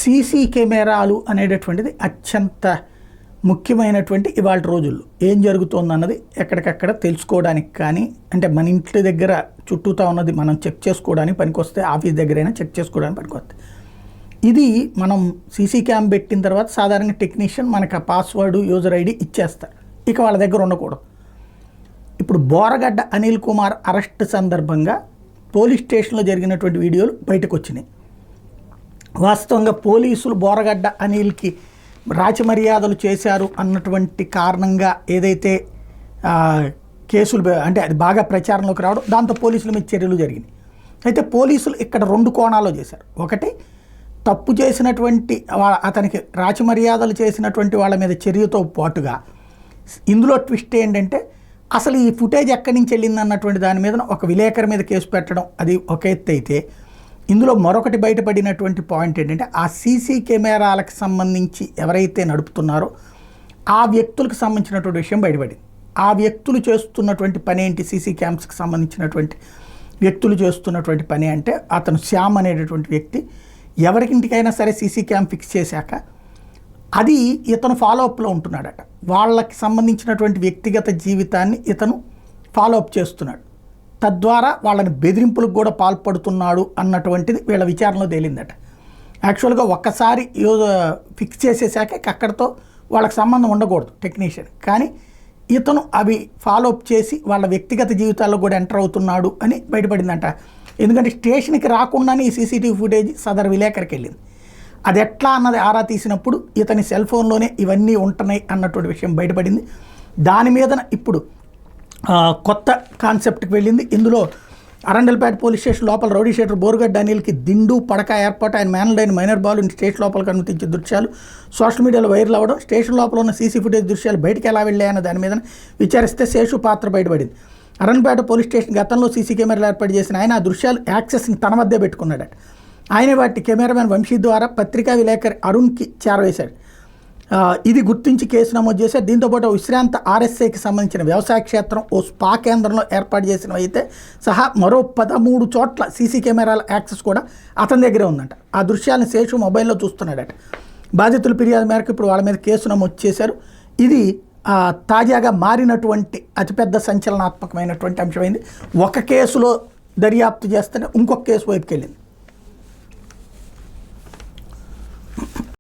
CC కెమెరాలు అనేటటువంటిది అత్యంత ముఖ్యమైనటువంటి ఇవాళ రోజుల్లో ఏం జరుగుతోందన్నది ఎక్కడికక్కడ తెలుసుకోవడానికి కానీ, అంటే మన ఇంటి దగ్గర చుట్టూతా ఉన్నది మనం చెక్ చేసుకోవడానికి పనికొస్తే, ఆఫీస్ దగ్గరైనా చెక్ చేసుకోవడానికి పనికొస్తాయి. ఇది మనం సీసీ క్యామ్ పెట్టిన తర్వాత సాధారణంగా టెక్నీషియన్ మనకు ఆ పాస్వర్డ్, యూజర్ ఐడి ఇచ్చేస్తారు. ఇక వాళ్ళ దగ్గర ఉండకూడదు. ఇప్పుడు బోరగడ్డ అనిల్ కుమార్ అరెస్ట్ సందర్భంగా పోలీస్ స్టేషన్లో జరిగినటువంటి వీడియోలు బయటకు వచ్చినాయి. వాస్తవంగా పోలీసులు బోరగడ్డ అనిల్కి రాచమర్యాదలు చేశారు అన్నటువంటి కారణంగా ఏదైతే కేసులు అంటే అది బాగా ప్రచారంలోకి రావడం, దాంతో పోలీసుల మీద చర్యలు జరిగినాయి. అయితే పోలీసులు ఇక్కడ 2 కోణాల్లో చేశారు. ఒకటి, తప్పు చేసినటువంటి అతనికి రాచమర్యాదలు చేసినటువంటి వాళ్ళ మీద చర్యతో పాటుగా ఇందులో ట్విస్ట్ ఏంటంటే అసలు ఈ ఫుటేజ్ ఎక్కడి నుంచి వెళ్ళింది అన్నటువంటి దాని మీద ఒక విలేకరి మీద కేసు పెట్టడం, అది ఒక ఎత్తు అయితే, ఇందులో మరొకటి బయటపడినటువంటి పాయింట్ ఏంటంటే ఆ సీసీ కెమెరాలకు సంబంధించి ఎవరైతే నడుపుతున్నారో ఆ వ్యక్తులకు సంబంధించినటువంటి విషయం బయటపడింది. ఆ వ్యక్తులు చేస్తున్నటువంటి పని ఏంటి, సీసీ క్యామ్స్కి సంబంధించినటువంటి వ్యక్తులు చేస్తున్నటువంటి పని అంటే, అతను శ్యామ్ అనేటటువంటి వ్యక్తి ఎవరికింటికైనా సరే సీసీ క్యామ్ ఫిక్స్ చేశాక అది ఇతను ఫాలోఅప్లో ఉంటున్నాడట. వాళ్ళకి సంబంధించినటువంటి వ్యక్తిగత జీవితాన్ని ఇతను ఫాలోఅప్ చేస్తున్నాడు. తద్వారా వాళ్ళని బెదిరింపులకు కూడా పాల్పడుతున్నాడు అన్నటువంటిది వీళ్ళ విచారణలో తేలిందట. యాక్చువల్గా ఒక్కసారి ఫిక్స్ చేసేసాక అక్కడితో వాళ్ళకి సంబంధం ఉండకూడదు టెక్నీషియన్, కానీ ఇతను అవి ఫాలోఅప్ చేసి వాళ్ళ వ్యక్తిగత జీవితాల్లో కూడా ఎంటర్ అవుతున్నాడు అని బయటపడిందంట. ఎందుకంటే స్టేషన్కి రాకుండానే ఈ సీసీటీవీ ఫుటేజ్ సదరు విలేకరికి వెళ్ళింది. అది ఎట్లా అన్నది ఆరా తీసినప్పుడు ఇతని సెల్ ఫోన్లోనే ఇవన్నీ ఉంటున్నాయి అన్నటువంటి విషయం బయటపడింది. దాని మీద ఇప్పుడు కొత్త కాన్సెప్ట్కి వెళ్ళింది. ఇందులో అరండల్పేట పోలీస్ స్టేషన్ లోపల రౌడీ షీటర్ బోరగడ్డ అనిల్కి దిండు పడక ఏర్పాటు, ఆయన మేనల్డైన మైనర్ బాలు స్టేషన్ లోపలికి అనుమతించే దృశ్యాలు సోషల్ మీడియాలో వైరల్ అవ్వడం, స్టేషన్ లోపల ఉన్న సీసీ ఫుటేజ్ దృశ్యాలు బయటకు ఎలా వెళ్ళాయన్న దాని మీద విచారిస్తే శేషు పాత్ర బయటపడింది. అరండల్పేట పోలీస్ స్టేషన్ గతంలో సీసీ కెమెరాలు ఏర్పాటు చేసిన ఆయన ఆ దృశ్యాలు యాక్సెస్ని తన వద్దే పెట్టుకున్నాడట. ఆయన వాటి కెమెరామెన్ వంశీ ద్వారా పత్రికా విలేకరి అరుణ్కి చేరవేశాడు. ఇది గుర్తించి కేసు నమోదు చేశారు. దీంతోపాటు విశ్రాంత ఆర్ఎస్ఐకి సంబంధించిన వ్యవసాయ క్షేత్రం ఓ స్పా కేంద్రంలో ఏర్పాటు చేసినవి అయితే సహా మరో 13 చోట్ల సీసీ కెమెరాల యాక్సెస్ కూడా అతని దగ్గరే ఉందంట. ఆ దృశ్యాలను శేషు మొబైల్లో చూస్తున్నాడట. బాధితుల ఫిర్యాదు మేరకు ఇప్పుడు వాళ్ళ మీద కేసు నమోదు చేశారు. ఇది తాజాగా మారినటువంటి అతిపెద్ద సంచలనాత్మకమైనటువంటి అంశమైంది. ఒక కేసులో దర్యాప్తు చేస్తేనే ఇంకొక కేసు వైపుకి వెళ్ళింది.